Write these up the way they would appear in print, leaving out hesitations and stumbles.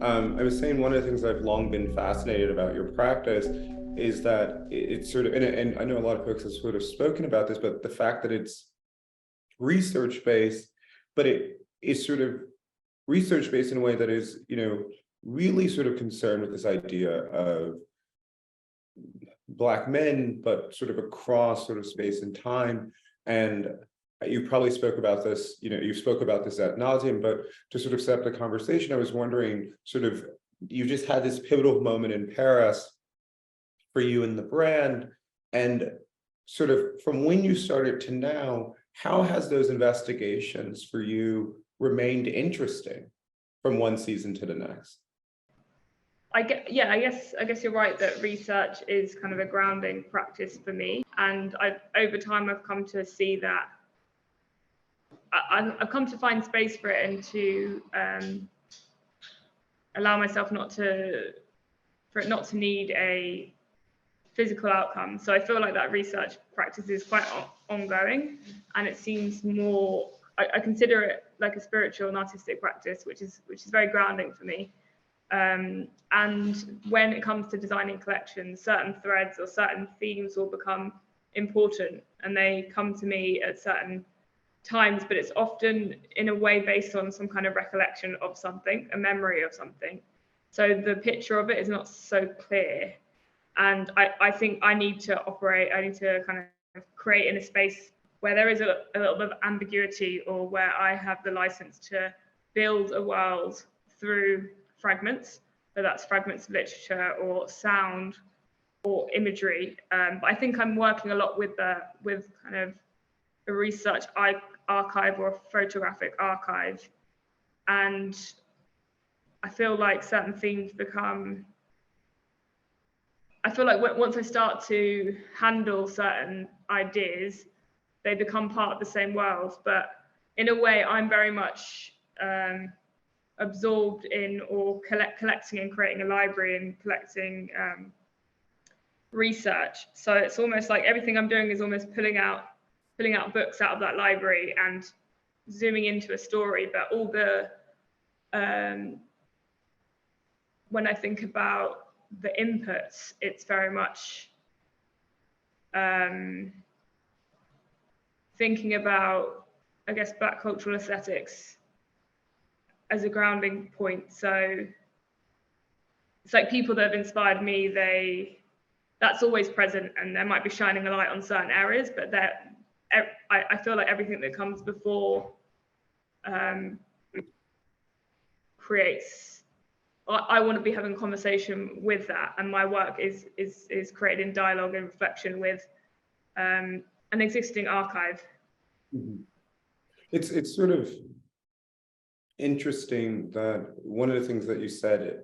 I was saying one of the things I've long been fascinated about your practice is that it's sort of, and I know a lot of folks have sort of spoken about this, but the fact that it's research-based, but it is sort of research-based in a way that is, really sort of concerned with this idea of Black men, but sort of across sort of space and time. And you probably spoke about this, you spoke about this ad nauseum, but to sort of set up the conversation, I was wondering, sort of, you just had this pivotal moment in Paris for you and the brand, and sort of from when you started to now, how has those investigations for you remained interesting from one season to the next? I guess you're right that research is kind of a grounding practice for me, and over time I've come to see that I've come to find space for it and to allow myself for it not to need a physical outcome. So I feel like that research practice is quite ongoing, and it seems more, I consider it like a spiritual and artistic practice, which is very grounding for me. And when it comes to designing collections, certain threads or certain themes will become important, and they come to me at certain times, but it's often in a way based on some kind of recollection of something, a memory of something. So the picture of it is not so clear. And I think I need to kind of create in a space where there is a little bit of ambiguity, or where I have the license to build a world through fragments, whether that's fragments of literature or sound or imagery. But I think I'm working a lot with kind of a research archive or a photographic archive. And I feel like certain themes once I start to handle certain ideas, they become part of the same world. But in a way, I'm very much absorbed in, or collecting and creating a library and collecting research. So it's almost like everything I'm doing is almost pulling out books out of that library and zooming into a story. But all the when I think about the inputs, it's very much thinking about, I guess, Black cultural aesthetics as a grounding point. So it's like people that have inspired me, that's always present, and they might be shining a light on certain areas, but I feel like everything that comes before creates, I want to be having a conversation with that, and my work is created in dialogue and reflection with an existing archive. Mm-hmm. It's sort of interesting that one of the things that you said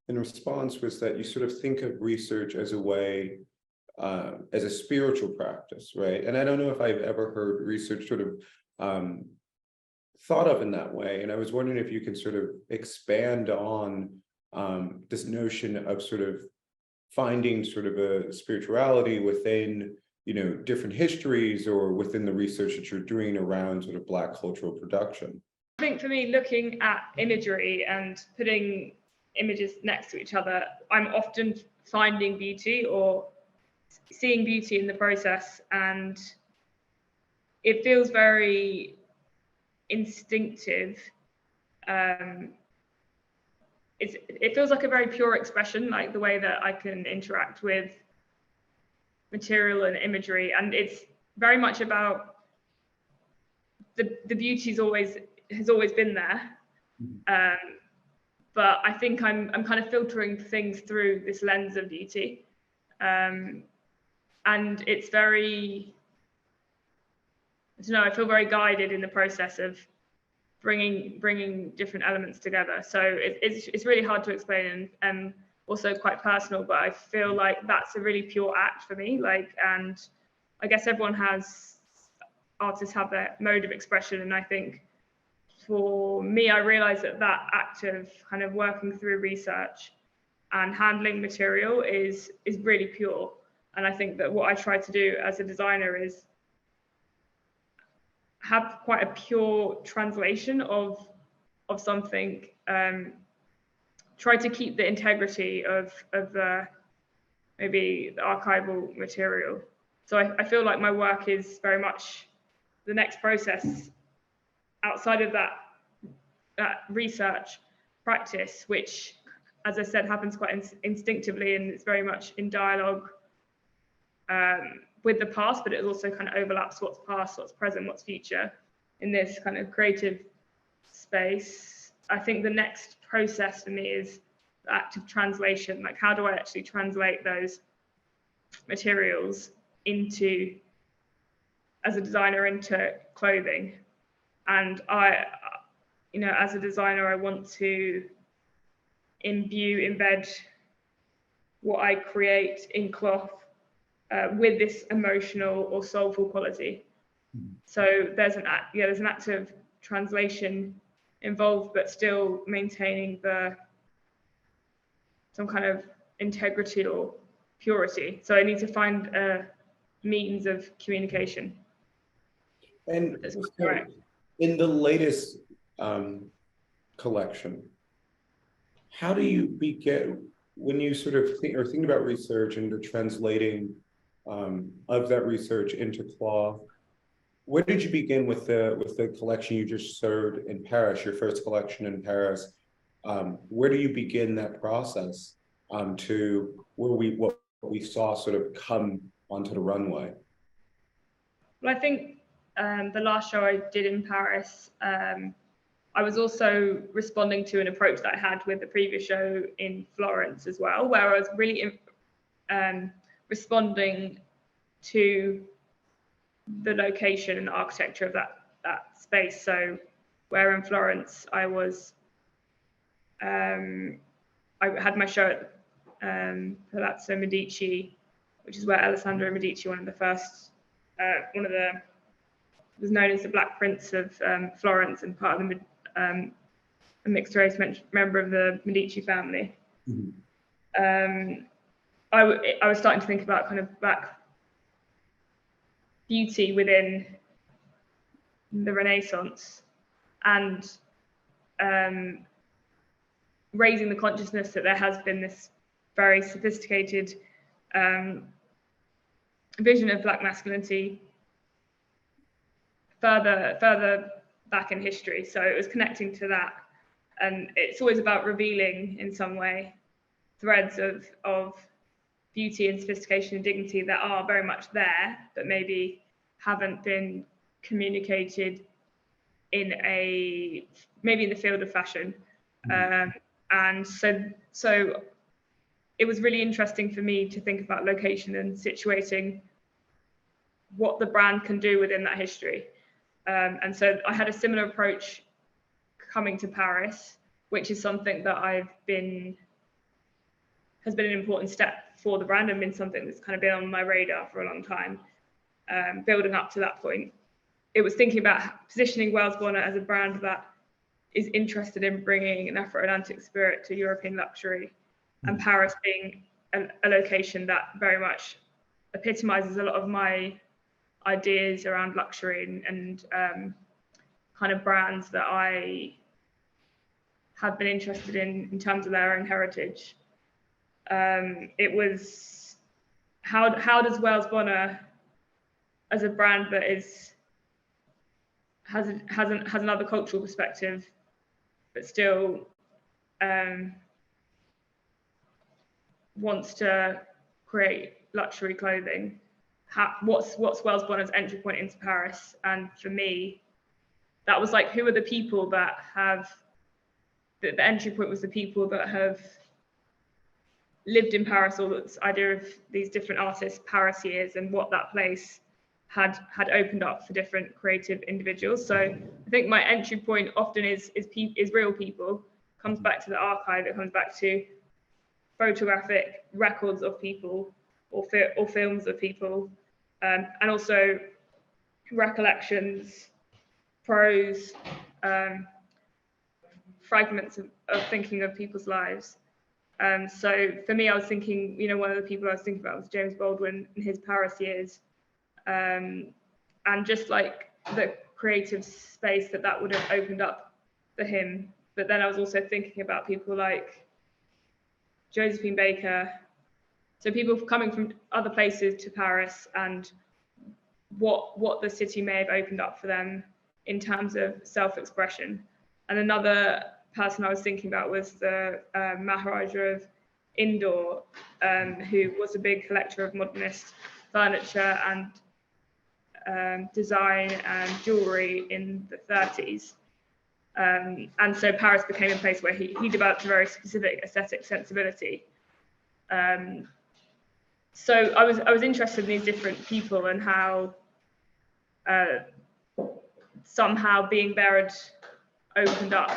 in response was that you sort of think of research as a way, as a spiritual practice, right? And I don't know if I've ever heard research sort of thought of in that way. And I was wondering if you can sort of expand on this notion of sort of finding sort of a spirituality within, different histories, or within the research that you're doing around sort of Black cultural production. I think for me, looking at imagery and putting images next to each other, I'm often finding beauty or seeing beauty in the process, and it feels very instinctive. It feels like a very pure expression, like the way that I can interact with material and imagery, and it's very much about the beauty has always been there. But I think I'm kind of filtering things through this lens of beauty, and it's very, I don't know, I feel very guided in the process of bringing different elements together. So it's really hard to explain, and also quite personal, but I feel like that's a really pure act for me. And I guess artists have their mode of expression, and I think for me, I realized that act of kind of working through research and handling material is really pure. And I think that what I try to do as a designer is have quite a pure translation of something try to keep the integrity of the maybe the archival material. So I feel like my work is very much the next process outside of that research practice, which, as I said, happens quite instinctively, and it's very much in dialogue with the past, but it also kind of overlaps what's past, what's present, what's future in this kind of creative space. I think the next process for me is the act of translation. Like, how do I actually translate those materials into, as a designer, into clothing? And I, you know, as a designer, I want to embed what I create in cloth with this emotional or soulful quality. So there's an act of translation involved, but still maintaining some kind of integrity or purity. So I need to find a means of communication. And in the latest collection, how do you begin when you sort of think about research and the translating of that research into cloth? Where did you begin with the collection you just showed in Paris, your first collection in Paris? Where do you begin that process to what we saw sort of come onto the runway? Well, I think the last show I did in Paris, I was also responding to an approach that I had with the previous show in Florence as well, where I was really responding to the location and architecture of that space. So where in Florence I was, I had my show at Palazzo Medici, which is where Alessandro Medici, was known as the Black Prince of Florence and part of a mixed race member of the Medici family. Mm-hmm. I was starting to think about kind of Black beauty within the Renaissance, and raising the consciousness that there has been this very sophisticated vision of Black masculinity further back in history. So it was connecting to that, and it's always about revealing in some way threads of beauty and sophistication and dignity that are very much there, but maybe haven't been communicated maybe in the field of fashion. And so it was really interesting for me to think about location and situating what the brand can do within that history. And so I had a similar approach coming to Paris, which is something that has been an important step for the brand and been something that's kind of been on my radar for a long time, building up to that point. It was thinking about positioning Wells Bonner as a brand that is interested in bringing an Afro-Atlantic spirit to European luxury, and Paris being a location that very much epitomizes a lot of my ideas around luxury and kind of brands that I have been interested in terms of their own heritage. It was how does Wells Bonner, as a brand that has another cultural perspective, but still wants to create luxury clothing, what's Wells Bonner's entry point into Paris? And for me, that was like, who are the people that have the entry point was the people that have lived in Paris, or this idea of these different artists, Parisiers, and what that place had opened up for different creative individuals. So I think my entry point often is real people. It comes back to the archive. It comes back to photographic records of people or films of people, and also recollections, prose, fragments of thinking of people's lives. So for me, I was thinking, one of the people I was thinking about was James Baldwin and his Paris years, and just like the creative space that would have opened up for him. But then I was also thinking about people like Josephine Baker. So people coming from other places to Paris, and what the city may have opened up for them in terms of self-expression. And another person I was thinking about was the Maharaja of Indore, who was a big collector of modernist furniture and design and jewelry in the 30s. And so Paris became a place where he developed a very specific aesthetic sensibility. So I was interested in these different people and how somehow being buried opened up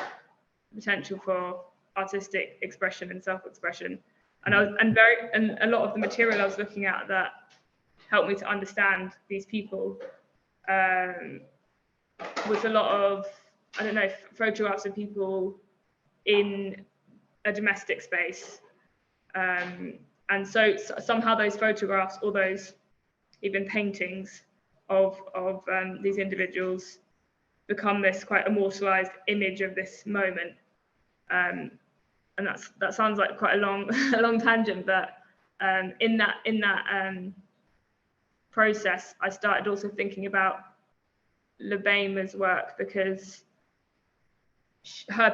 potential for artistic expression and self-expression. And a lot of the material I was looking at that helped me to understand these people was a lot of, I don't know, photographs of people in a domestic space. And so somehow those photographs, or those even paintings of these individuals, become this quite immortalized image of this moment. And that sounds like quite a long tangent, but in that process, I started also thinking about Lebaima's work, because I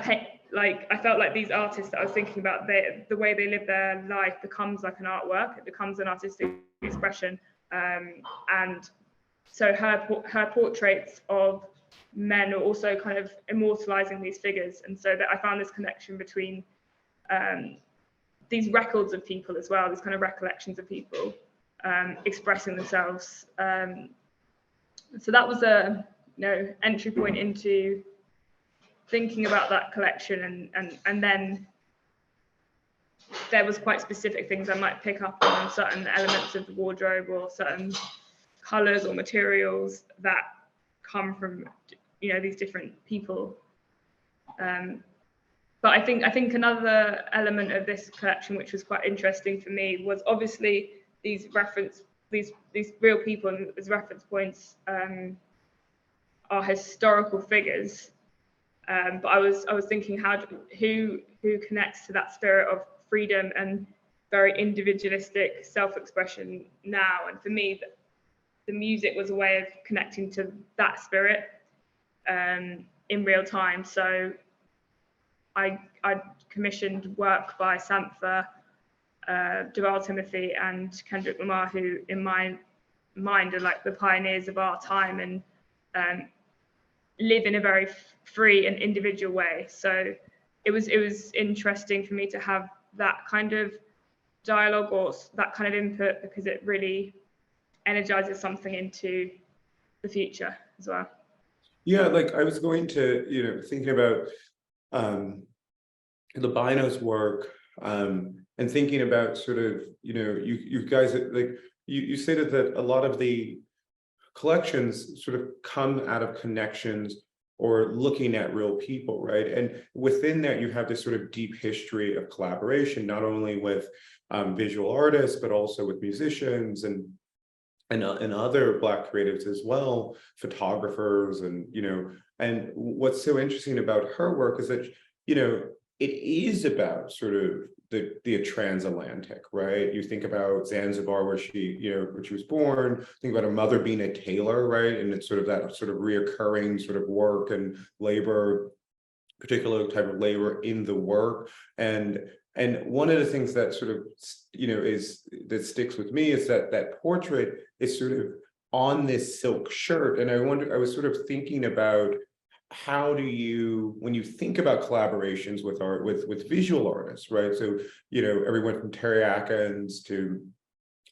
felt like these artists that I was thinking about, the way they live their life becomes like an artwork. It becomes an artistic expression, and so her portraits of men are also kind of immortalizing these figures, and so that I found this connection between these records of people as well, these kind of recollections of people expressing themselves. So that was a entry point into thinking about that collection, and then there was quite specific things I might pick up on certain elements of the wardrobe or certain colors or materials that come from these different people. But I think another element of this collection which was quite interesting for me was obviously these real people and as reference points are historical figures. But I was thinking who connects to that spirit of freedom and very individualistic self-expression now. And for me, the music was a way of connecting to that spirit in real time. So I commissioned work by Sampha, Deval Timothy, and Kendrick Lamar, who in my mind are like the pioneers of our time and live in a very free and individual way. So it was interesting for me to have that kind of dialogue or that kind of input, because it really energizes something into the future as well. Yeah, like I was going to, thinking about Lebaima's work and thinking about sort of, you guys, like you stated that a lot of the collections sort of come out of connections or looking at real people, right? And within that, you have this sort of deep history of collaboration, not only with visual artists, but also with musicians and other Black creatives as well, photographers, and and what's so interesting about her work is that it is about sort of the transatlantic, right? You think about Zanzibar, where she was born. Think about her mother being a tailor, right? And it's sort of that sort of reoccurring sort of work and labor, particular type of labor in the work. And one of the things that sort of that sticks with me is that portrait is sort of on this silk shirt. And I was sort of thinking about, how do you, when you think about collaborations with visual artists, right? So everyone from Turiyasangitananda to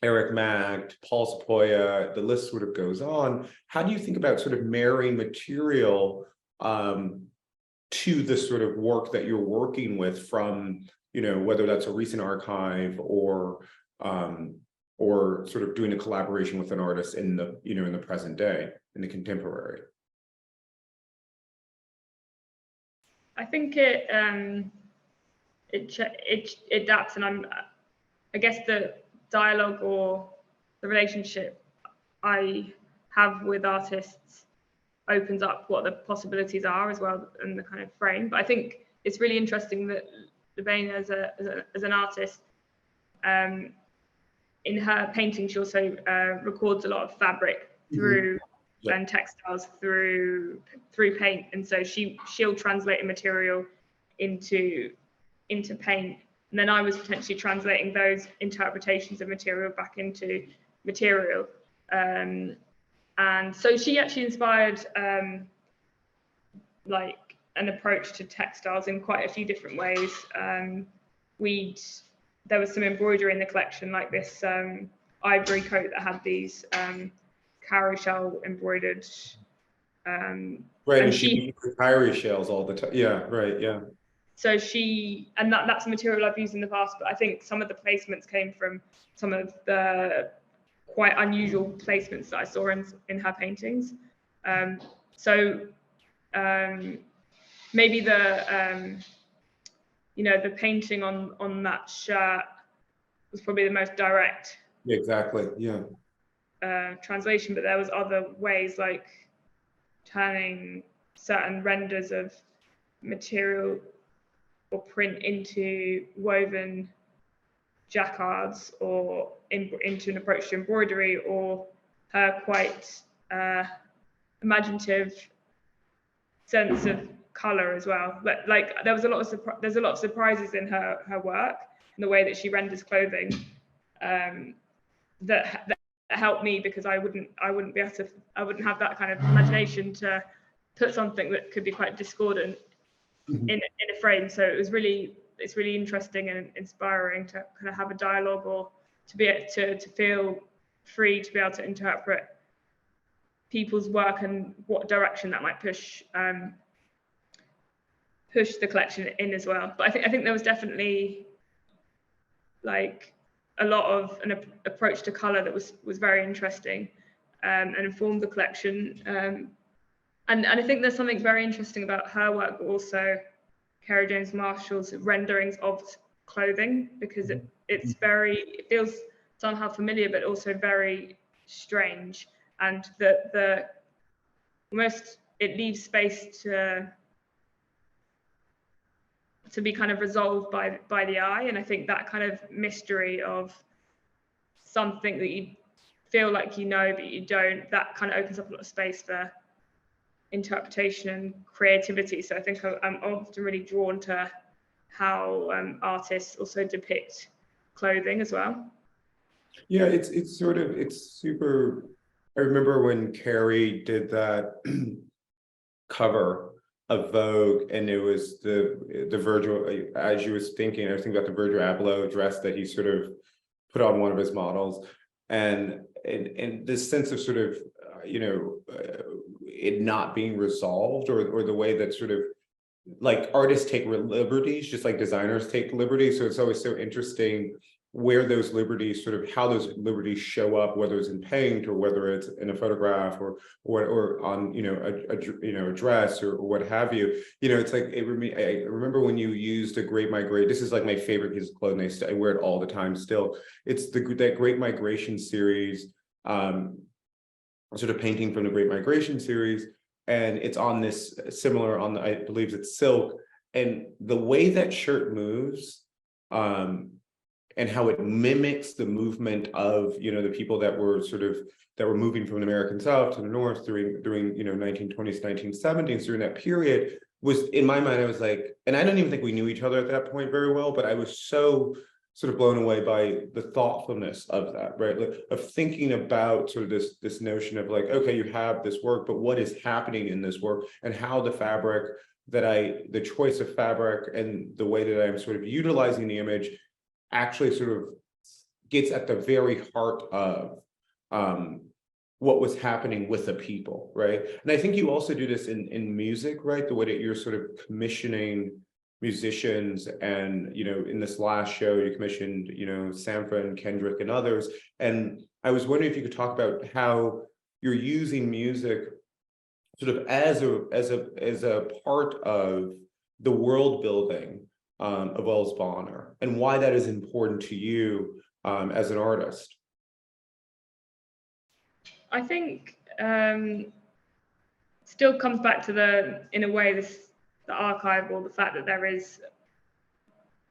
Eric Mack to Paul Sepoya, the list sort of goes on. How do you think about sort of marrying material to the sort of work that you're working with, from whether that's a recent archive or sort of doing a collaboration with an artist in the in the present day, in the contemporary? I think it adapts, and I guess the dialogue or the relationship I have with artists opens up what the possibilities are as well, and the kind of frame. But I think it's really interesting that Devane as an artist. In her painting, she also records a lot of fabric through and textiles through paint, and so she'll translate a material into paint, and then I was potentially translating those interpretations of material back into material, and so she actually inspired like an approach to textiles in quite a few different ways. There was some embroidery in the collection, like this ivory coat that had these cowrie shell embroidered. Right, and she uses cowrie shells all the time. Yeah, right, yeah. So that's a material I've used in the past, but I think some of the placements came from some of the quite unusual placements that I saw in her paintings. Maybe the the painting on that shirt was probably the most direct. Yeah, exactly. Yeah. Translation, but there was other ways, like turning certain renders of material or print into woven jacquards, or into an approach to embroidery, or her quite imaginative sense of color as well. But like there's a lot of surprises in her work, and the way that she renders clothing, that helped me, because I wouldn't have that kind of imagination to put something that could be quite discordant in a frame. So it's really interesting and inspiring to kind of have a dialogue, or to be able to feel free to be able to interpret people's work and what direction that might push the collection in as well. But I think there was definitely like a lot of an approach to color that was very interesting, and informed the collection. And I think there's something very interesting about her work, but also Kerry James Marshall's renderings of clothing, because it feels somehow familiar, but also very strange, and the almost it leaves space to be kind of resolved by the eye. And I think that kind of mystery of something that you feel like you know but you don't, that kind of opens up a lot of space for interpretation and creativity. So I think I'm often really drawn to how artists also depict clothing as well. Yeah, it's super. I remember when Carrie did that cover of Vogue, and it was the Virgil, as you was thinking, I was thinking about the Virgil Abloh dress that he sort of put on one of his models, and this sense of sort of it not being resolved, or the way that sort of like artists take liberties, just like designers take liberties. So it's always so interesting where those liberties, sort of how those liberties show up, whether it's in paint, or whether it's in a photograph, or on a dress, or what have you. It's like I remember when you used a Great Migration. This is like my favorite piece of clothing. I wear it all the time still. It's that Great Migration series, sort of painting from the Great Migration series, and it's on this similar on the, I believe it's silk, and the way that shirt moves, and how it mimics the movement of the people that were moving from the American South to the North during 1920s, 1970s, during that period, was, in my mind, I was like, and I don't even think we knew each other at that point very well, but I was so sort of blown away by the thoughtfulness of that, right? Like, of thinking about sort of this notion of like, okay, you have this work, but what is happening in this work, and how the fabric the choice of fabric and the way that I'm sort of utilizing the image actually sort of gets at the very heart of what was happening with the people, right? And I think you also do this in music, right? The way that you're sort of commissioning musicians, and in this last show you commissioned Sampha and Kendrick and others, and I was wondering if you could talk about how you're using music sort of as a part of the world building of Wells Bonner, and why that is important to you as an artist. I think still comes back to the archive, or the fact that there is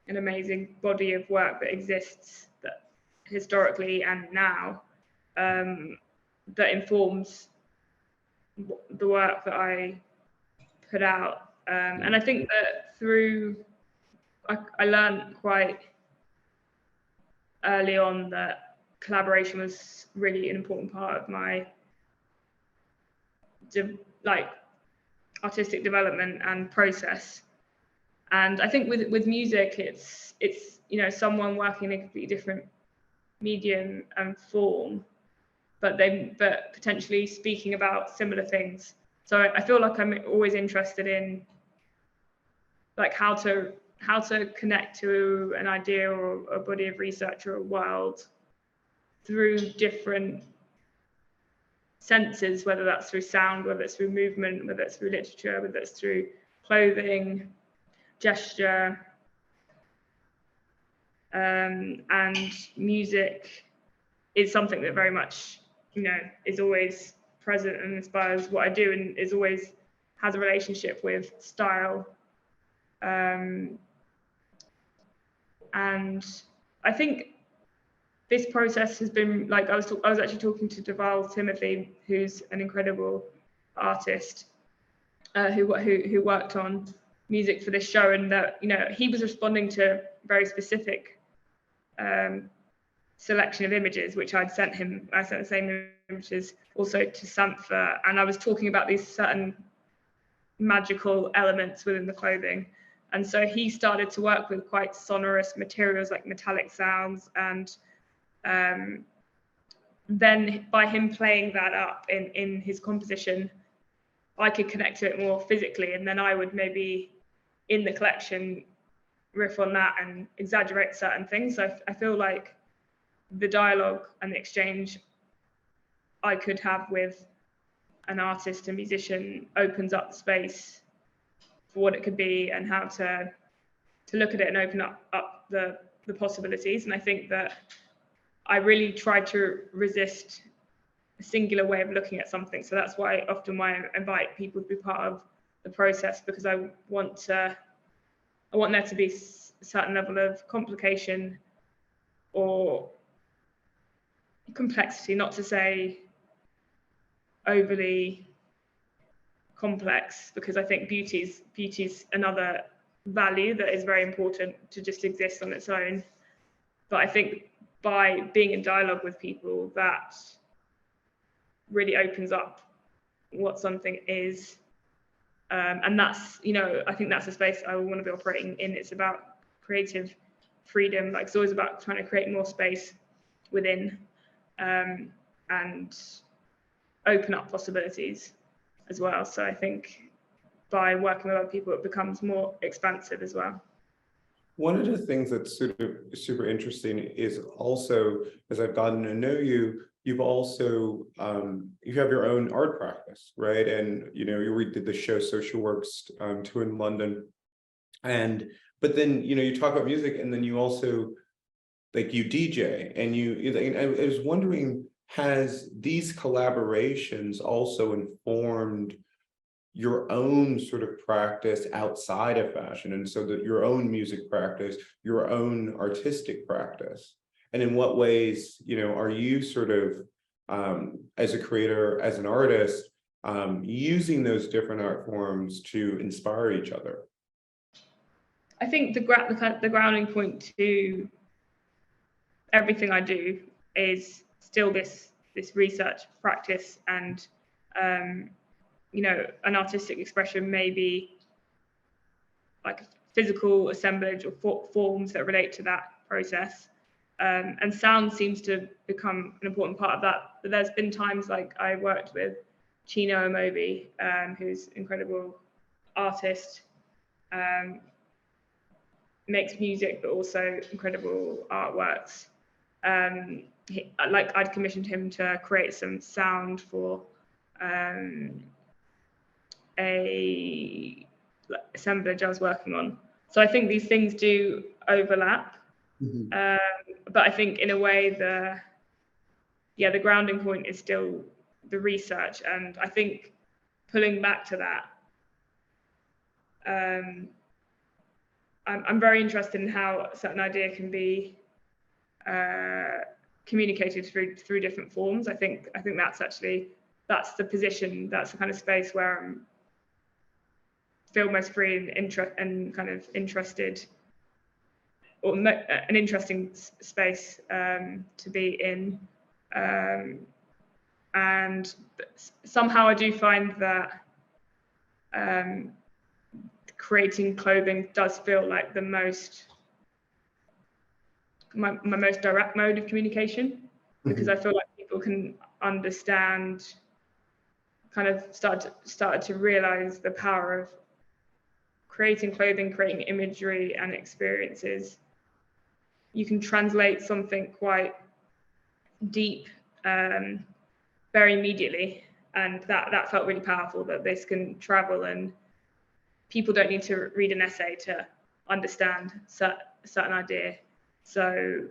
an amazing body of work that exists that historically and now that informs the work that I put out. And I think that I learned quite early on that collaboration was really an important part of my artistic development and process. And I think with music, it's someone working in a completely different medium and form, but potentially speaking about similar things. So I feel like I'm always interested in like how to connect to an idea or a body of research or a world through different senses, whether that's through sound, whether it's through movement, whether it's through literature, whether it's through clothing, gesture, and music is something that very much is always present and inspires what I do, and is always has a relationship with style. And I think this process has been like I was actually talking to Deval Timothy, who's an incredible artist who worked on music for this show, and that he was responding to very specific selection of images which I'd sent him. I sent the same images also to Sampha, and I was talking about these certain magical elements within the clothing, and so he started to work with quite sonorous materials like metallic sounds, and then by him playing that up in his composition, I could connect to it more physically, and then I would maybe in the collection riff on that and exaggerate certain things. So I feel like the dialogue and the exchange I could have with an artist and musician opens up the space for what it could be and how to look at it and open up the possibilities. And I think that I really try to resist a singular way of looking at something. So that's why often I invite people to be part of the process, because I want there to be a certain level of complication or complexity, not to say overly complex, because I think beauty's another value that is very important to just exist on its own. But I think by being in dialogue with people, that really opens up what something is. And that's, I think that's a space I want to be operating in. It's about creative freedom. Like, it's always about trying to create more space within and open up possibilities as well. So I think by working with other people, it becomes more expansive as well. One of the things that's super interesting is also, as I've gotten to know you, you've also you have your own art practice, right? And we did the show Social Works 2 in London, but then you talk about music, and then you also you DJ, and I was wondering, has these collaborations also informed your own sort of practice outside of fashion, and so that your own music practice, your own artistic practice? And in what ways, are you sort of, as a creator, as an artist, using those different art forms to inspire each other? I think the grounding point to everything I do is still this research practice, and an artistic expression may be like physical assemblage or forms that relate to that process. And sound seems to become an important part of that. But there's been times like I worked with Chino Amobi, who's an incredible artist, makes music, but also incredible artworks. I'd commissioned him to create some sound for a assemblage I was working on. So I think these things do overlap. Mm-hmm. But I think in a way the grounding point is still the research, and I think pulling back to that I'm very interested in how a certain idea can be communicated through different forms. I think that's the position, that's the kind of space where I feel most free and kind of interested, or an interesting space to be in. And somehow I do find that creating clothing does feel like my most direct mode of communication, because I feel like people can understand, kind of started to realize the power of creating clothing, creating imagery and experiences. You can translate something quite deep very immediately, and that felt really powerful, that this can travel, and people don't need to read an essay to understand a certain idea. So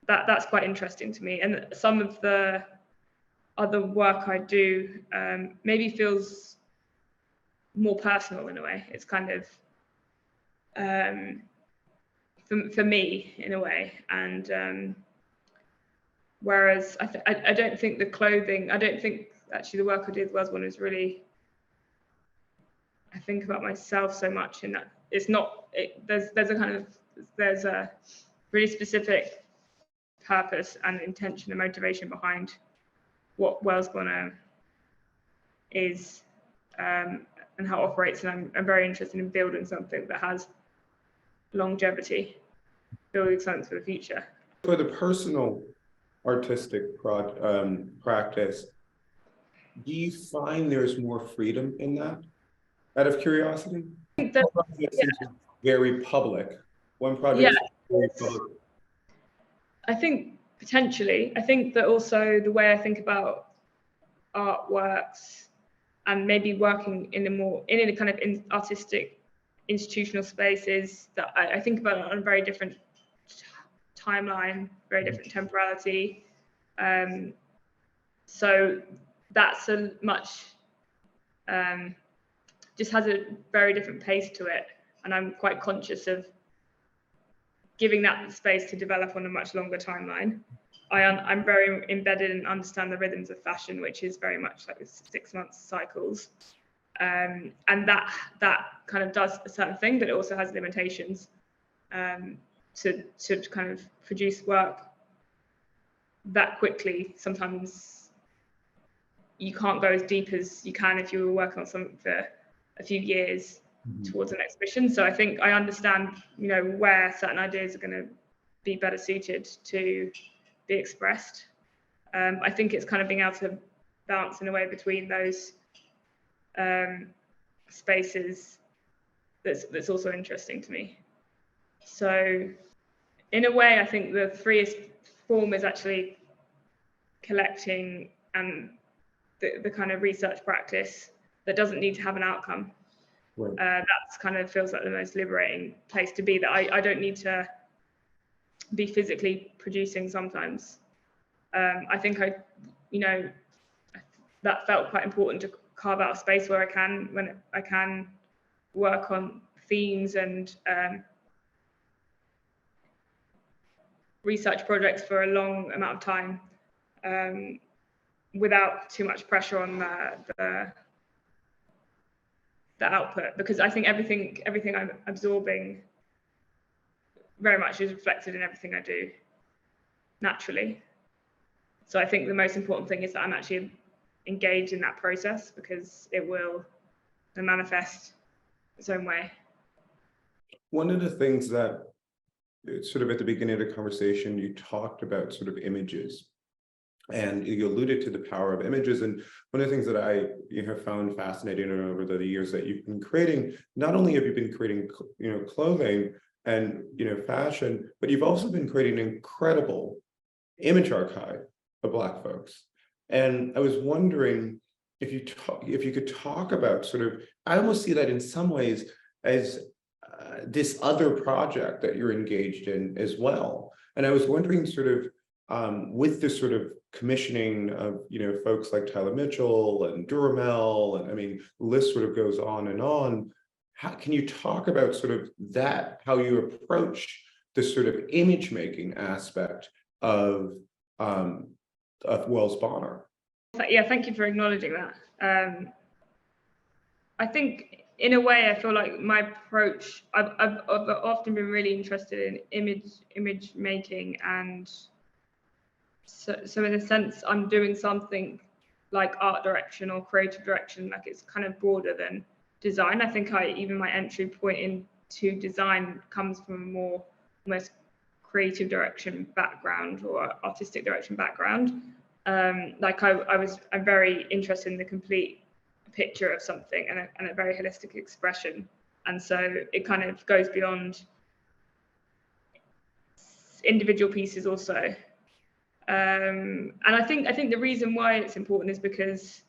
that's quite interesting to me. And some of the other work I do maybe feels more personal in a way. It's kind of for me in a way. And whereas I don't think the clothing, I don't think actually the work I did was one is really, I think about myself so much in that it's not, there's a really specific purpose and intention and motivation behind what Wellsborne is and how it operates. And I'm very interested in building something that has longevity, building something for the future. For the personal artistic practice, do you find there's more freedom in that, out of curiosity? I think that, One project seems very public. One project very public. I think potentially. I think that also the way I think about artworks and maybe working in a kind of artistic institutional spaces, that I think about it on a very different timeline, very different temporality. So that's a much just has a very different pace to it, and I'm quite conscious of giving that space to develop on a much longer timeline. I'm very embedded and understand the rhythms of fashion, which is very much like 6 month cycles, and that kind of does a certain thing, but it also has limitations to kind of produce work that quickly. Sometimes you can't go as deep as you can if you were working on something for a few years towards an exhibition. So I think I understand, where certain ideas are going to be better suited to be expressed. I think it's kind of being able to balance in a way between those spaces that's also interesting to me. So in a way, I think the freest form is actually collecting and the kind of research practice that doesn't need to have an outcome. Right. That's kind of feels like the most liberating place to be, that I don't need to be physically producing sometimes. I think that felt quite important, to carve out a space where when I can work on themes and research projects for a long amount of time without too much pressure on the output, because I think everything I'm absorbing very much is reflected in everything I do naturally. So I think the most important thing is that I'm actually engaged in that process, because it will manifest its own way. One of the things that sort of at the beginning of the conversation, you talked about sort of images, and you alluded to the power of images. And one of the things that I have found fascinating over the years that you've been creating, not only have you been creating, clothing and, fashion, but you've also been creating an incredible image archive of Black folks. And I was wondering if you could talk about sort of, I almost see that in some ways as this other project that you're engaged in as well. And I was wondering sort of, with this sort of commissioning of, folks like Tyler Mitchell and Duramel, and I mean, the list sort of goes on and on. how can you talk about sort of that, how you approach the sort of image making aspect of Wells Bonner? Yeah, thank you for acknowledging that. I think in a way, I feel like my approach, I've often been really interested in image making, and so in a sense, I'm doing something like art direction or creative direction, like it's kind of broader than design. I think even my entry point into design comes from a more almost creative direction background or artistic direction background. I'm very interested in the complete picture of something and a very holistic expression. And so it kind of goes beyond individual pieces also. And I think the reason why it's important is because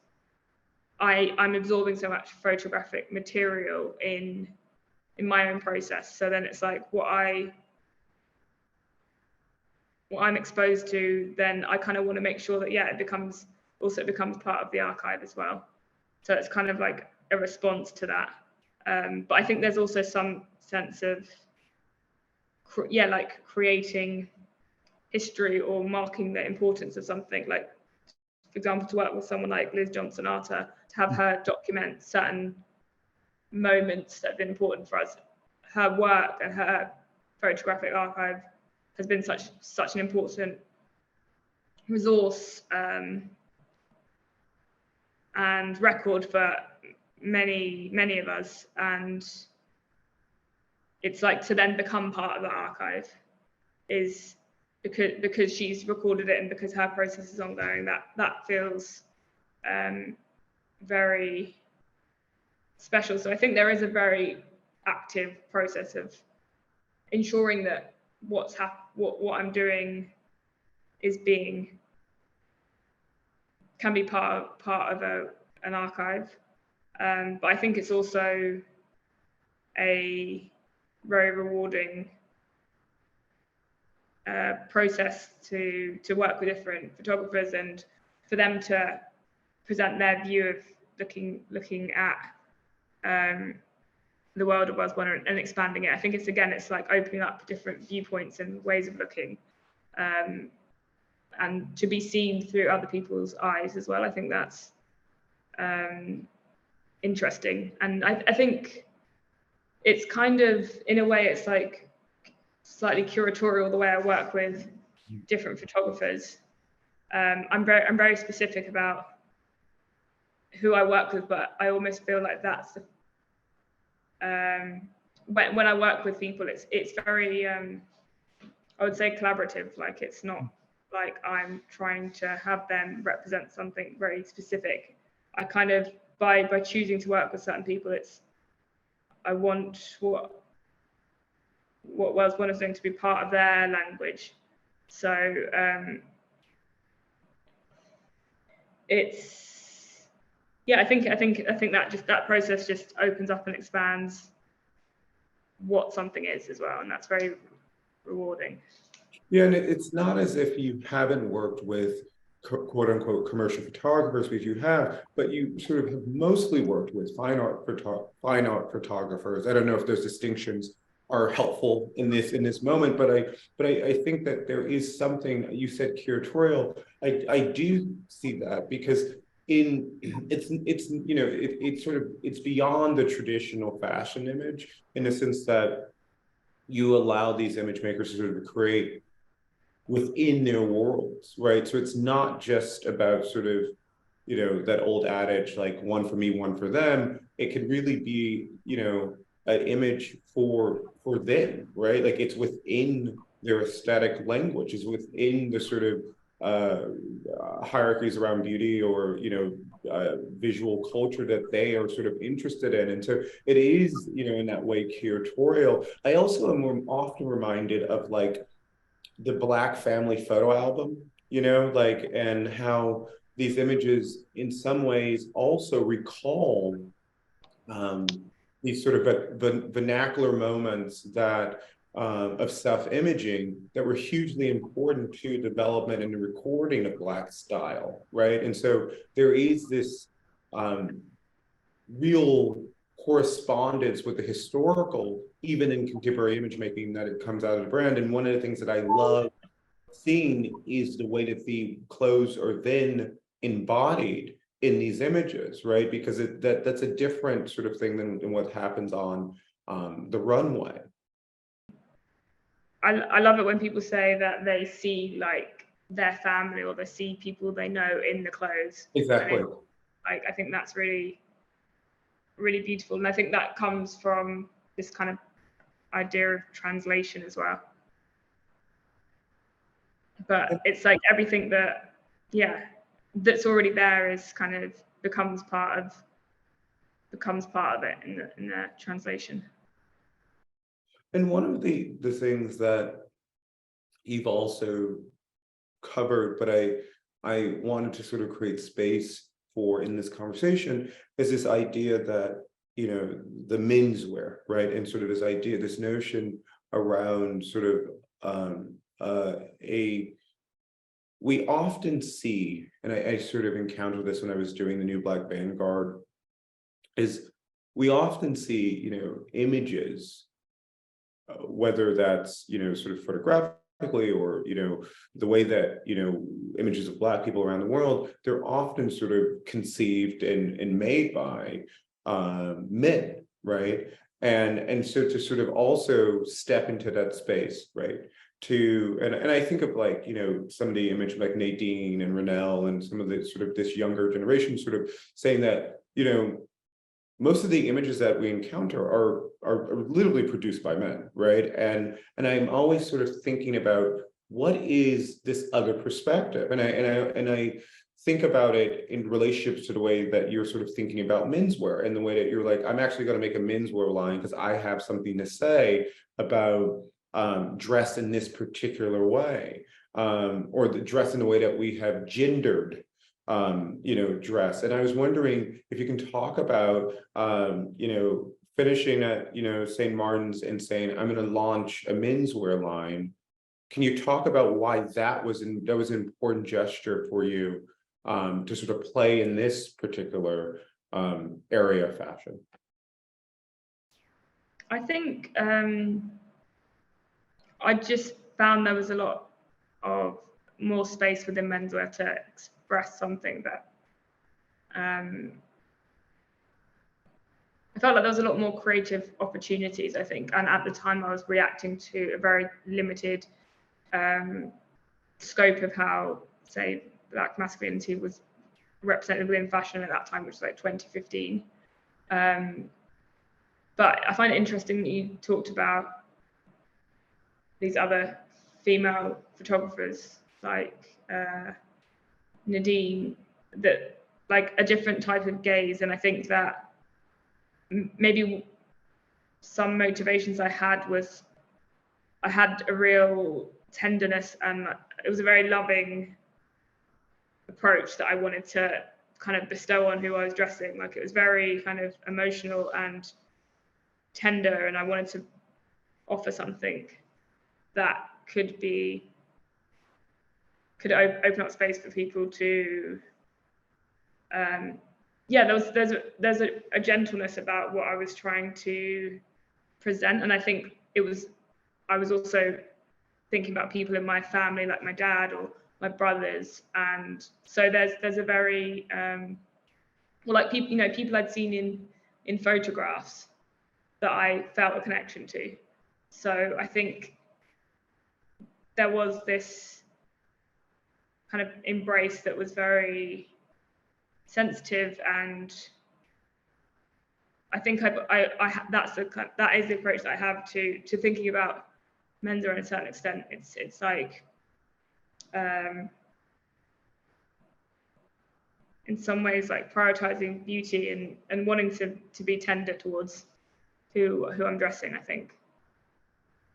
I'm absorbing so much photographic material in my own process. So then it's like what I'm exposed to, then I kind of want to make sure that it becomes part of the archive as well. So it's kind of like a response to that. But I think there's also some sense of like creating history or marking the importance of something. Like, for example, to work with someone like Liz Johnson-Arter, to have her document certain moments that have been important for us. Her work and her photographic archive has been such an important resource and record for many of us. And it's like to then become part of the archive is because she's recorded it and because her process is ongoing, that feels very special. So I think there is a very active process of ensuring that what I'm doing can be part of an archive. But I think it's also a very rewarding process to work with different photographers and for them to present their view of looking at the world of Wells Bonner and expanding it. I think it's like opening up different viewpoints and ways of looking, and to be seen through other people's eyes as well. I think that's interesting, and I think it's kind of, in a way, it's like slightly curatorial the way I work with different photographers. I'm very specific about who I work with, but I almost feel like that's the when I work with people, it's very I would say collaborative. Like, it's not like I'm trying to have them represent something very specific. I kind of by choosing to work with certain people, I want what Wells Bonner is going to be part of their language. So I think that process just opens up and expands what something is as well, and that's very rewarding. Yeah, and it's not as if you haven't worked with quote unquote commercial photographers, which you have, but you sort of have mostly worked with fine art photographers. I don't know if those distinctions are helpful in this moment, but I think that there is something. You said curatorial. I do see that because it's beyond the traditional fashion image, in the sense that you allow these image makers to sort of create within their worlds, right? So it's not just about sort of, that old adage, like one for me, one for them. It could really be, an image for them, right? Like, it's within their aesthetic language, is within the sort of hierarchies around beauty or visual culture that they are sort of interested in. And so it is, in that way, curatorial. I also am often reminded of like the Black family photo album, and how these images in some ways also recall these sort of vernacular moments that of self-imaging that were hugely important to development and the recording of Black style, right? And so there is this real correspondence with the historical, even in contemporary image making, that it comes out of the brand. And one of the things that I love seeing is the way that the clothes are then embodied in these images, right? Because that's a different sort of thing than what happens on the runway. I love it when people say that they see like their family or they see people they know in the clothes. Exactly. I think that's really, really beautiful. And I think that comes from this kind of idea of translation as well. But it's like everything that, yeah, that's already there is kind of becomes part of it in the translation. And one of the things that you've also covered, but I wanted to sort of create space for in this conversation, is this idea that, you know, the menswear, right? And sort of this idea, this notion around sort of we often see, and I sort of encountered this when I was doing the New Black Vanguard, is we often see, you know, images, whether that's, you know, sort of photographically or, you know, the way that, you know, images of Black people around the world, they're often sort of conceived and made by men, right? And so to sort of also step into that space, right? And I think of, like, you know, some of the image like Nadine and Renelle and some of the sort of this younger generation sort of saying that, you know, most of the images that we encounter are literally produced by men, right? And I'm always sort of thinking about what is this other perspective, and I think about it in relationships to the way that you're sort of thinking about menswear, and the way that you're like, I'm actually going to make a menswear line because I have something to say about dress in this particular way, or the dress in the way that we have gendered you know, dress. And I was wondering if you can talk about you know, finishing at, you know, St. Martin's and saying, I'm going to launch a menswear line. Can you talk about why that was an important gesture for you to sort of play in this particular area of fashion? I think I just found there was a lot of more space within menswear to express something that I felt like there was a lot more creative opportunities, I think. And at the time I was reacting to a very limited scope of how, say, Black masculinity was represented within fashion at that time, which was like 2015. But I find it interesting that you talked about these other female photographers like Nadine, that like a different type of gaze. And I think that maybe some motivations I had was I had a real tenderness, and it was a very loving approach that I wanted to kind of bestow on who I was dressing. Like, it was very kind of emotional and tender, and I wanted to offer something that could open up space for people to yeah, there's a gentleness about what I was trying to present. And I think I was also thinking about people in my family, like my dad or my brothers. And so there's a very well, like people, you know, people I'd seen in photographs that I felt a connection to. So I think there was this kind of embrace that was very sensitive, and I think that is the approach that I have to thinking about menswear in a certain extent. It's like in some ways like prioritizing beauty and wanting to be tender towards who I'm dressing, I think.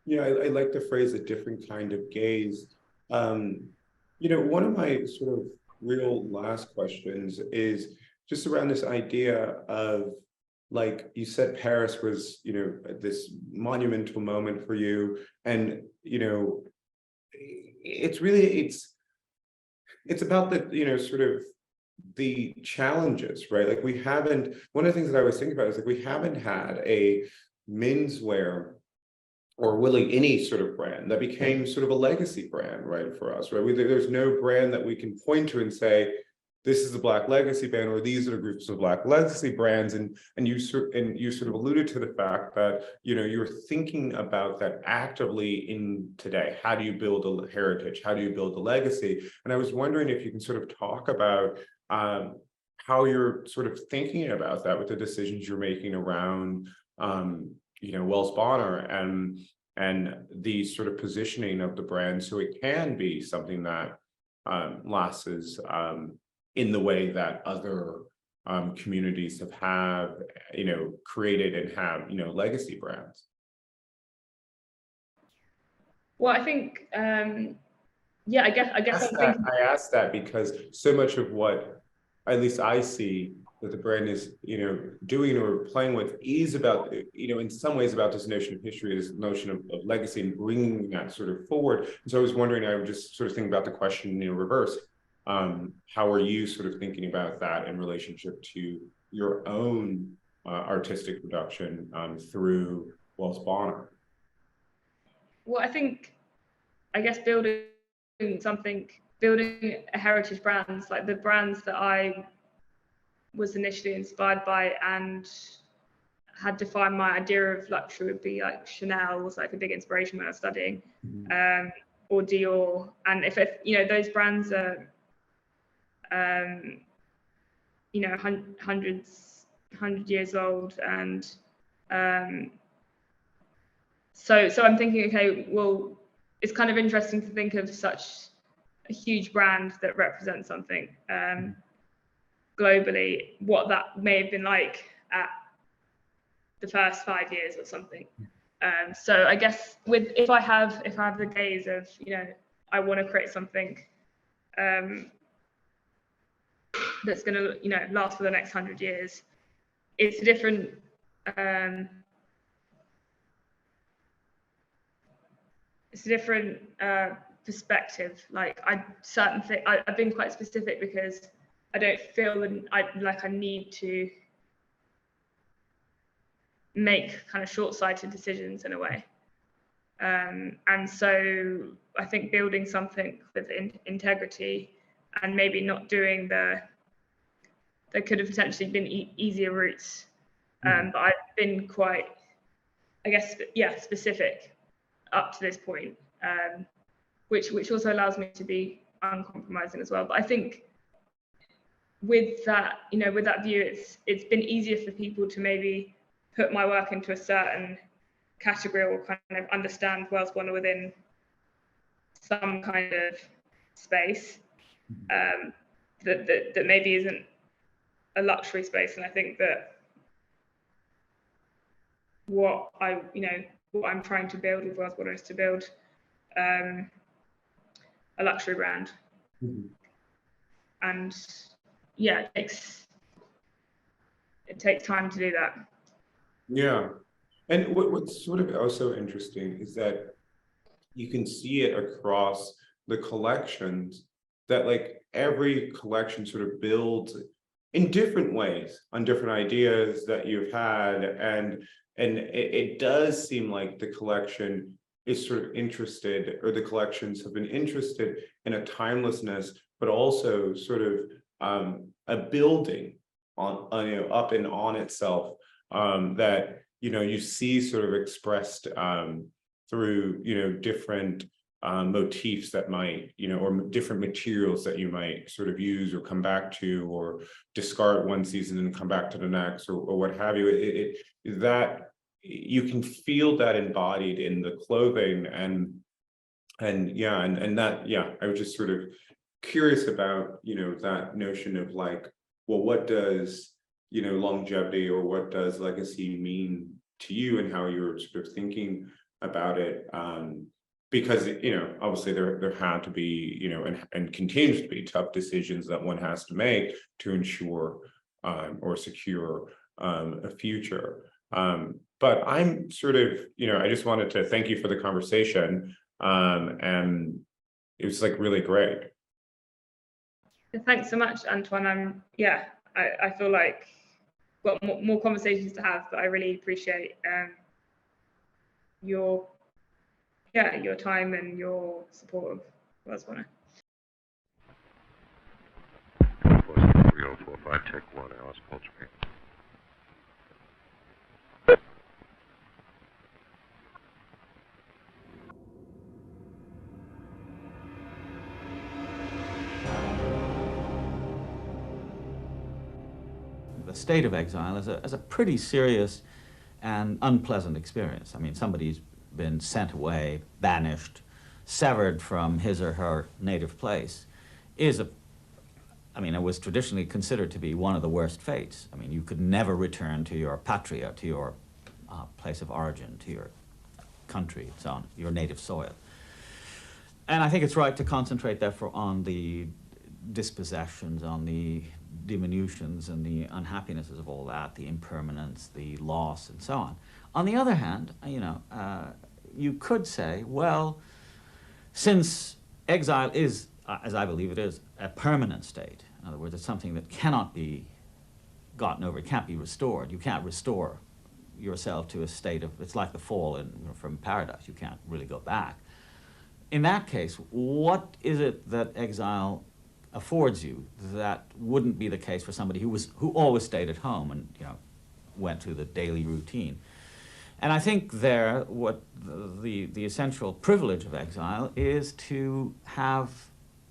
Yeah, I like the phrase a different kind of gaze. You know, one of my sort of real last questions is just around this idea of, like you said, Paris was, you know, this monumental moment for you. And, you know, it's really, it's about the, you know, sort of the challenges, right? Like we haven't, one of the things that I was thinking about is like we haven't had a menswear or really any sort of brand that became sort of a legacy brand, right, for us, right? There's no brand that we can point to and say, this is the Black legacy brand, or these are the groups of Black legacy brands. And you sort of alluded to the fact that, you know, you're thinking about that actively in today. How do you build a heritage? How do you build a legacy? And I was wondering if you can sort of talk about how you're sort of thinking about that with the decisions you're making around, you know, Wells Bonner and the sort of positioning of the brand, so it can be something that lasts in the way that other communities have, you know, created and have, you know, legacy brands. Well, I think, yeah, I guess I'm thinking. I asked that because so much of what, at least I see, that the brand is, you know, doing or playing with is about, you know, in some ways about this notion of history, this notion of legacy, and bringing that sort of forward. And so I was wondering, I was just sort of thinking about the question in reverse. How are you sort of thinking about that in relationship to your own artistic production through Wells Bonner? Well, I guess building a heritage brands, like the brands that I was initially inspired by and had defined my idea of luxury would be like Chanel was like a big inspiration when I was studying, or Dior. And if you know, those brands are, you know, 100 years old, and so I'm thinking, okay, well, it's kind of interesting to think of such a huge brand that represents something globally, what that may have been like at the first 5 years or something. So I guess if I have the gaze of, you know, I want to create something that's going to, you know, last for the next 100 years, it's a different perspective. Like I've been quite specific because I don't feel like I need to make kind of short-sighted decisions in a way. And so I think building something with integrity and maybe not doing there could have potentially been easier routes. But I've been quite, I guess, yeah, specific up to this point, which also allows me to be uncompromising as well. But I think with that, you know, with that view, it's been easier for people to maybe put my work into a certain category or kind of understand Wells Bonner within some kind of space that maybe isn't a luxury space. And I think that what I'm trying to build with Wells Bonner is to build a luxury brand. And yeah, it takes time to do that. Yeah. And what's sort of also interesting is that you can see it across the collections, that like every collection sort of builds in different ways on different ideas that you've had. And it does seem like the collection is sort of interested, or the collections have been interested in a timelessness, but also sort of a building on you know, up and on itself, that, you know, you see sort of expressed through, you know, different motifs that might, you know, or different materials that you might sort of use or come back to, or discard one season and come back to the next, or what have you. That you can feel that embodied in the clothing, and that, yeah, I was just sort of curious about, you know, that notion of like, well, what does, you know, longevity or what does legacy mean to you, and how you're sort of thinking about it, because, you know, obviously there had to be, you know, and continues to be tough decisions that one has to make to ensure or secure a future. But I'm sort of, you know, I just wanted to thank you for the conversation, and it was like really great. Thanks so much, Antwaun. Yeah, I feel like got more conversations to have, but I really appreciate your time and your support of Wellsborne. 3045, take 1, Alice Coltrane. The State of Exile is a pretty serious and unpleasant experience. I mean, somebody's been sent away, banished, severed from his or her native place it was traditionally considered to be one of the worst fates. I mean, you could never return to your patria, to your place of origin, to your country, and so on, your native soil. And I think it's right to concentrate, therefore, on the dispossessions, on the diminutions and the unhappinesses of all that, the impermanence, the loss, and so on. On the other hand, you could say, well, since exile is, as I believe it is, a permanent state, in other words, it's something that cannot be gotten over, it can't be restored. You can't restore yourself to a state of, it's like the fall from paradise, you can't really go back. In that case, what is it that exile affords you that wouldn't be the case for somebody who always stayed at home and went through the daily routine? And I think there, what the essential privilege of exile is to have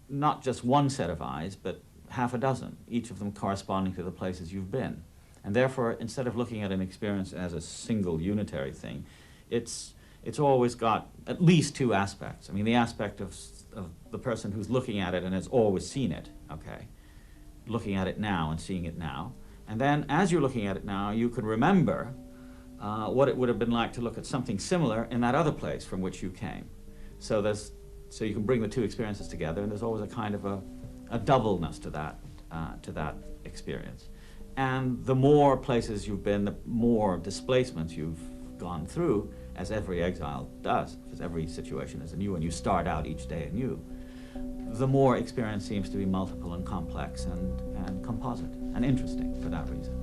not just one set of eyes, but half a dozen, each of them corresponding to the places you've been. And therefore, instead of looking at an experience as a single unitary thing, it's always got at least two aspects. I mean, the aspect of the person who's looking at it and has always seen it, okay, looking at it now and seeing it now. And then as you're looking at it now, you can remember what it would have been like to look at something similar in that other place from which you came. So you can bring the two experiences together, and there's always a kind of a doubleness to that experience. And the more places you've been, the more displacements you've gone through, as every exile does, because every situation is anew, and you start out each day anew, the more experience seems to be multiple and complex and composite, and interesting for that reason.